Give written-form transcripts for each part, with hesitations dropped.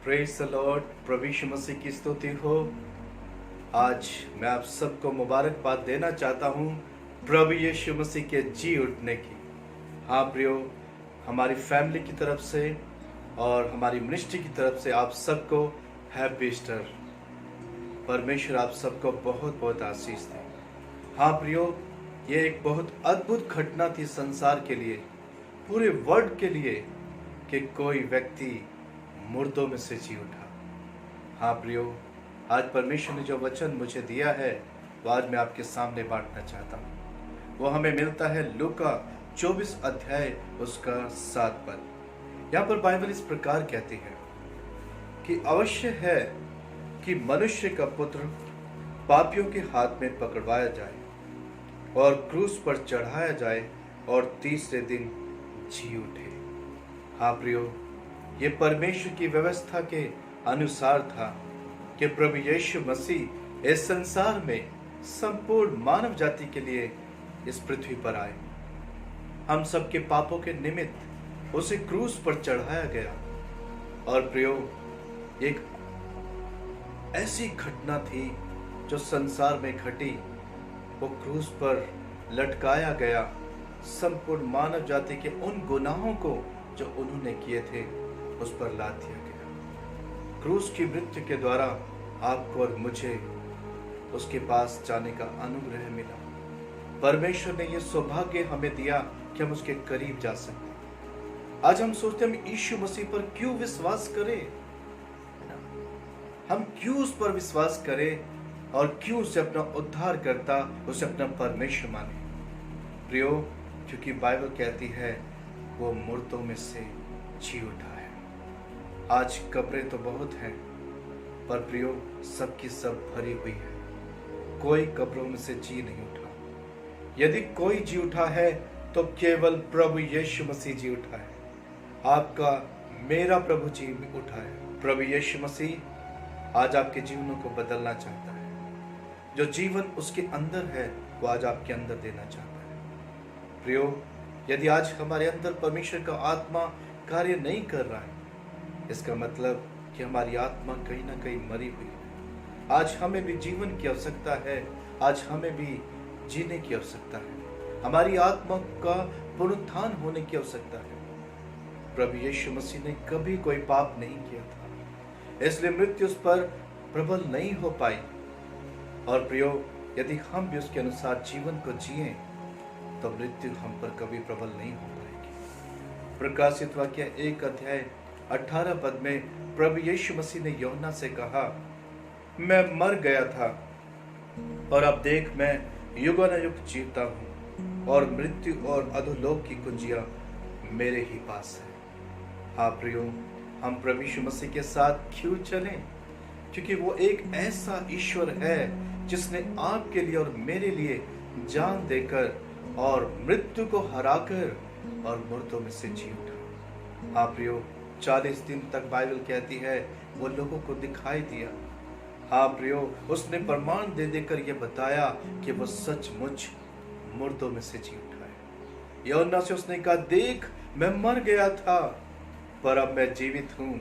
Praise the lord. प्रभु यीशु मसीह की स्तुति हो। आज मैं आप सबको मुबारकबाद देना चाहता हूँ प्रभु यीशु मसीह के जी उठने की। हाँ प्रियो, हमारी फैमिली की तरफ से और हमारी मिनिस्ट्री की तरफ से आप सबको हैप्पी ईस्टर। परमेश्वर आप सबको बहुत बहुत आशीष दे। हाँ प्रियो, ये एक बहुत अद्भुत घटना थी संसार के लिए, पूरे वर्ल्ड के लिए, कि कोई व्यक्ति मुर्दों में से जी उठा। हाँ प्रियो, आज परमेश्वर ने जो वचन मुझे दिया है वो आज मैं आपके सामने बांटना चाहता हूँ। वो हमें मिलता है लूका 24 अध्याय उसका 7 पद। यहाँ पर बाइबल इस प्रकार कहती है कि अवश्य है कि मनुष्य का पुत्र पापियों के हाथ में पकड़वाया जाए और क्रूस पर चढ़ाया जाए और तीसरे दिन जी उठे। हाँ प्रियो, ये परमेश्वर की व्यवस्था के अनुसार था कि प्रभु यीशु मसीह इस संसार में संपूर्ण मानव जाति के लिए इस पृथ्वी पर आए। हम सबके पापों के निमित्त उसे क्रूस पर चढ़ाया गया। और प्रियो, एक ऐसी घटना थी जो संसार में घटी। वो क्रूस पर लटकाया गया, संपूर्ण मानव जाति के उन गुनाहों को जो उन्होंने किए थे उस पर लाद दिया गया। क्रूस की मृत्यु के द्वारा आपको और मुझे उसके पास जाने का अनुग्रह मिला। परमेश्वर ने यह सौभाग्य हमें दिया कि हम उसके करीब जा सकते। आज हम सोचते हैं हम यीशु मसीह पर क्यों विश्वास करें, हम क्यों उस पर विश्वास करें और क्यों उसे अपना उद्धार करता, उसे अपना परमेश्वर माने। प्रियो, क्योंकि बाइबल कहती है वो मुर्दों में से जी उठा है। आज कब्रें तो बहुत हैं, पर प्रियो सबकी सब भरी हुई है। कोई कब्रों में से जी नहीं उठा। यदि कोई जी उठा है तो केवल प्रभु यीशु मसीह जी उठा है। आपका मेरा प्रभु जी उठा है। प्रभु यीशु मसीह आज आपके जीवनों को बदलना चाहता है। जो जीवन उसके अंदर है वो आज आपके अंदर देना चाहता है। प्रियो, यदि आज हमारे अंदर परमेश्वर का आत्मा कार्य नहीं कर रहा है, इसका मतलब कि हमारी आत्मा कहीं ना कहीं मरी हुई है। आज हमें भी जीवन की आवश्यकता है, आज हमें भी जीने की आवश्यकता है, हमारी आत्मा का पुनरुत्थान होने की आवश्यकता है। प्रभु यीशु मसीह ने कभी कोई पाप नहीं किया था, इसलिए मृत्यु उस पर प्रबल नहीं हो पाई। और प्रियो, यदि हम भी उसके अनुसार जीवन को जिए तो मृत्यु हम पर कभी प्रबल नहीं हो पाएगी। प्रकाशित वाक्य 1 अध्याय 18 पद में प्रभु यीशु मसीह ने यूहन्ना से कहा, मैं मर गया था और अब देख मैं युगानुयुग जीता हूँ और मृत्यु और अधोलोक की कुंजियां मेरे ही पास है। हाँ प्रियो, हम प्रभु यीशु मसीह के साथ क्यों चलें? क्योंकि वो एक ऐसा ईश्वर है जिसने आपके लिए और मेरे लिए जान देकर और मृत्यु को हराकर और मुर्दों में से जी उठा। हाँ प्रियो, 40 दिन तक बाइबल कहती है वो लोगों को दिखाई दिया। हाँ प्रियो, उसने प्रमाण दे देकर यह बताया कि वो सचमुच मुर्दों में से जी उठा है। यूहन्ना से उसने कहा, देख मैं मर गया था पर अब मैं जीवित हूँ,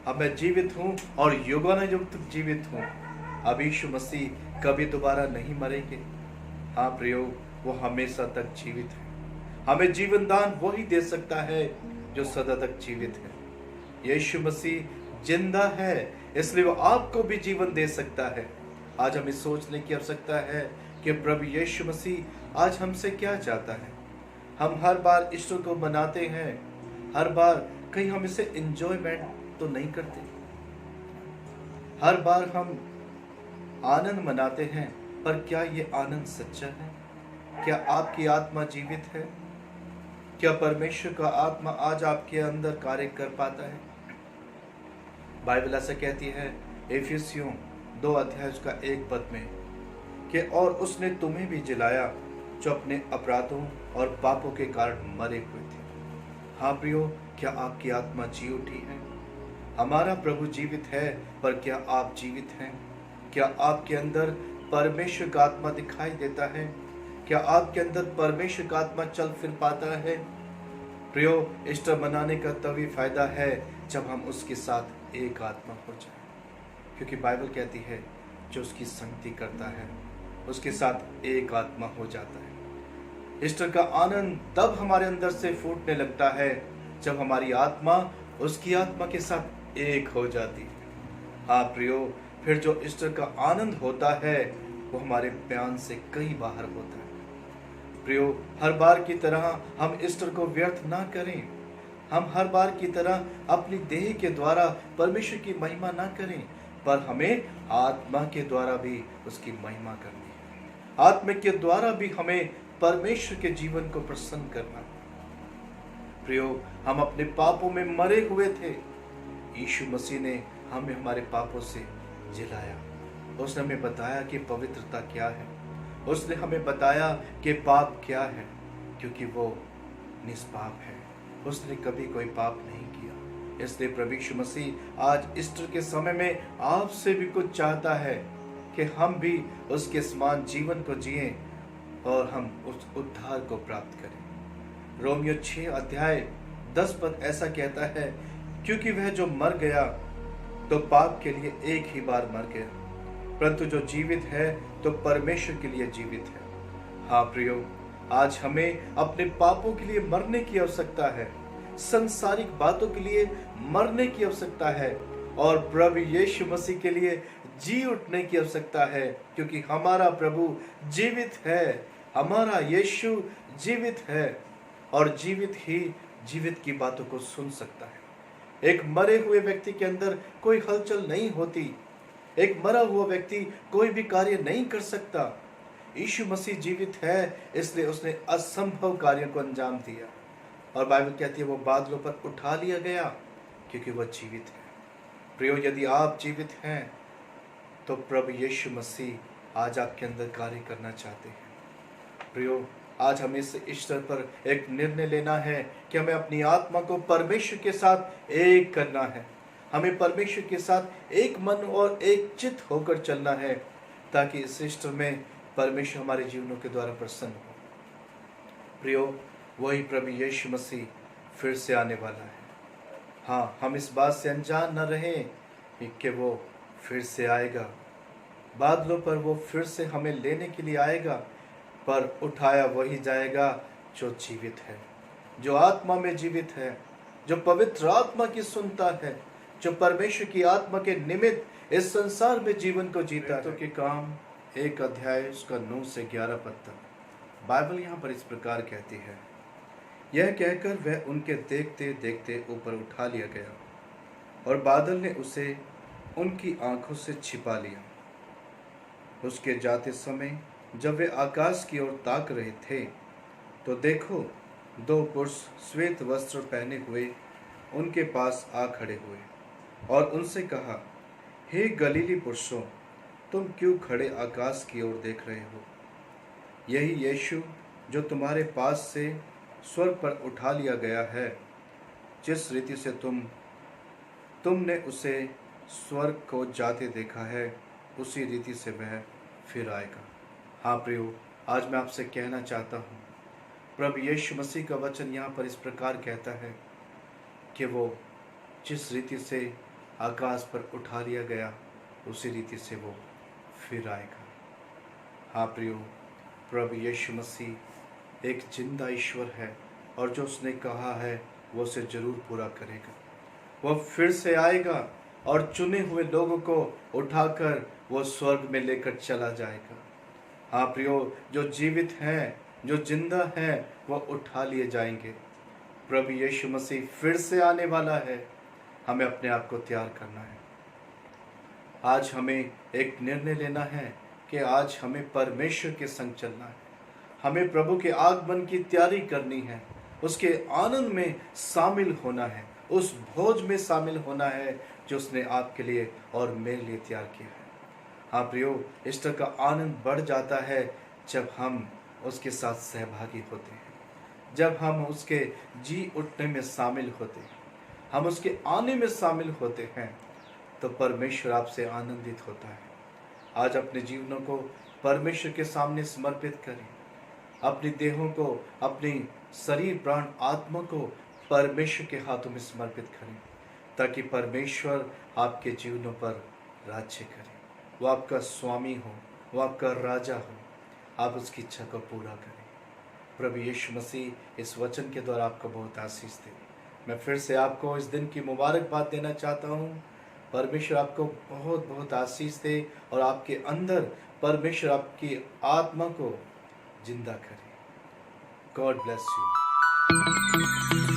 अब मैं जीवित हूँ और युगानुयुग तक जीवित हूँ। अब यीशु मसीह कभी दोबारा नहीं मरेंगे। हाँ प्रियो, वो हमेशा तक जीवित है। हमें जीवन दान वही दे सकता है जो सदा तक जीवित है। यीशु मसीह जिंदा है, इसलिए वो आपको भी जीवन दे सकता है। आज हमें सोचने की आवश्यकता है कि प्रभु यीशु मसीह आज हमसे क्या चाहता है। हम हर बार ईश्वर को मनाते हैं, हर बार कहीं हम इसे एंजॉयमेंट तो नहीं करते। हर बार हम आनंद मनाते हैं, पर क्या ये आनंद सच्चा है? क्या आपकी आत्मा जीवित है? क्या परमेश्वर का आत्मा आज आपके अंदर कार्य कर पाता है? बाइबल ऐसा कहती है इफिसियों 2 अध्याय उसका 1 पद में कि और उसने तुम्हें भी जिलाया जो अपने अपराधों और पापों के कारण मरे हुए थे। हाँ प्रियो, क्या आपकी आत्मा जी उठी है? हमारा प्रभु जीवित है, पर क्या आप जीवित हैं? क्या आपके अंदर परमेश्वर का आत्मा दिखाई देता है? क्या आपके अंदर परमेश्वर का आत्मा चल फिर पाता है? प्रियो, ईस्टर मनाने का तभी फायदा है जब हम उसके साथ एक आत्मा हो जाए, क्योंकि बाइबल कहती है जो उसकी संगति करता है उसके साथ एक आत्मा हो जाता है। ईस्टर का आनंद तब हमारे अंदर से फूटने लगता है जब हमारी आत्मा उसकी आत्मा के साथ एक हो जाती है। हाँ प्रियो, फिर जो ईस्टर का आनंद होता है वो हमारे बयान से कई बाहर होता है। प्रियो, हर बार की तरह हम ईस्टर को व्यर्थ ना करें। हम हर बार की तरह अपनी देह के द्वारा परमेश्वर की महिमा ना करें, पर हमें आत्मा के द्वारा भी उसकी महिमा करनी है। आत्मा के द्वारा भी हमें परमेश्वर के जीवन को प्रसन्न करना है। प्रियो, हम अपने पापों में मरे हुए थे, यीशु मसीह ने हमें हमारे पापों से जिलाया। उसने हमें बताया कि पवित्रता क्या है, उसने हमें बताया कि पाप क्या है, क्योंकि वो निष्पाप है, उसने कभी कोई पाप नहीं किया। इसलिए प्रभु यीशु मसीह आज ईस्टर के समय में आपसे भी कुछ चाहता है कि हम भी उसके समान जीवन को जिएं और हम उस उद्धार को प्राप्त करें। रोमियो 6 अध्याय 10 पद ऐसा कहता है, क्योंकि वह जो मर गया तो पाप के लिए एक ही बार मर गया, परंतु जो जीवित है तो परमेश्वर के लिए जीवित है। हाँ प्रियो, आज हमें अपने पापों के लिए मरने की आवश्यकता है, संसारिक बातों के लिए मरने की आवश्यकता है और प्रभु यीशु मसीह के लिए जी उठने की आवश्यकता है, क्योंकि हमारा प्रभु जीवित है, हमारा यीशु जीवित है और जीवित ही जीवित की बातों को सुन सकता है। एक मरे हुए व्यक्ति के अंदर कोई हलचल नहीं होती, एक मरा हुआ व्यक्ति कोई भी कार्य नहीं कर सकता। यीशु मसीह जीवित है, इसलिए उसने असंभव कार्यों को अंजाम दिया और बाइबल कहती है वो बादलों पर उठा लिया गया, क्योंकि वह जीवित है। प्रियो, यदि आप जीवित हैं तो प्रभु यीशु मसीह आज आपके अंदर कार्य करना चाहते हैं। प्रियो, आज हमें इस ईस्टर पर एक निर्णय लेना है कि हमें अपनी आत्मा को परमेश्वर के साथ एक करना है। हमें परमेश्वर के साथ एक मन और एक चित्त होकर चलना है, ताकि इस ईस्टर में परमेश्वर हमारे जीवनों के द्वारा प्रसन्न हो। प्रियो, वही प्रभु यीशु मसीह फिर से आने वाला है। हाँ, हम इस बात से अनजान न रहें कि वो फिर से आएगा, बादलों पर वो फिर से हमें लेने के लिए आएगा, पर उठाया वही जाएगा जो जीवित है, जो आत्मा में जीवित है, जो पवित्र आत्मा की सुनता है, जो परमेश्वर की आत्मा के निमित्त इस संसार में जीवन को जीता है। के काम 1 अध्याय उसका 9 से 11 पद तक बाइबल यहाँ पर इस प्रकार कहती है, यह कहकर वह उनके देखते देखते ऊपर उठा लिया गया और बादल ने उसे उनकी आंखों से छिपा लिया। उसके जाते समय जब वे आकाश की ओर ताक रहे थे तो देखो, 2 पुरुष श्वेत वस्त्र पहने हुए उनके पास आ खड़े हुए और उनसे कहा, हे गलीली पुरुषों, तुम क्यों खड़े आकाश की ओर देख रहे हो? यही यीशु जो तुम्हारे पास से स्वर्ग पर उठा लिया गया है, जिस रीति से तुमने उसे स्वर्ग को जाते देखा है, उसी रीति से वह फिर आएगा। हाँ प्रियो, आज मैं आपसे कहना चाहता हूँ, प्रभु यीशु मसीह का वचन यहाँ पर इस प्रकार कहता है कि वो जिस रीति से आकाश पर उठा लिया गया, उसी रीति से वो फिर आएगा। हाँ प्रियो, प्रभु यीशु मसीह एक जिंदा ईश्वर है और जो उसने कहा है वो उसे जरूर पूरा करेगा। वो फिर से आएगा और चुने हुए लोगों को उठाकर वो स्वर्ग में लेकर चला जाएगा। हाँ प्रियो, जो जीवित हैं, जो जिंदा हैं, वो उठा लिए जाएंगे। प्रभु यीशु मसीह फिर से आने वाला है, हमें अपने आप को तैयार करना है। आज हमें एक निर्णय लेना है कि आज हमें परमेश्वर के संग चलना है, हमें प्रभु के आगमन की तैयारी करनी है, उसके आनंद में शामिल होना है, उस भोज में शामिल होना है जो उसने आपके लिए और मेरे लिए तैयार किया है। हाँ प्रियो, ईस्टर का आनंद बढ़ जाता है जब हम उसके साथ सहभागी होते हैं, जब हम उसके जी उठने में शामिल होते हैं, हम उसके आने में शामिल होते हैं, तो परमेश्वर आपसे आनंदित होता है। आज अपने जीवनों को परमेश्वर के सामने समर्पित करें, अपनी देहों को, अपनी शरीर, प्राण, आत्मा को परमेश्वर के हाथों में समर्पित करें, ताकि परमेश्वर आपके जीवनों पर राज्य करे, वो आपका स्वामी हो, वो आपका राजा हो, आप उसकी इच्छा को पूरा करें। प्रभु यीशु मसीह इस वचन के द्वारा आपको बहुत आशीष दे। मैं फिर से आपको इस दिन की मुबारकबाद देना चाहता हूँ। परमेश्वर आपको बहुत बहुत आशीष दे और आपके अंदर परमेश्वर आपकी आत्मा को जिंदा करे। God bless you.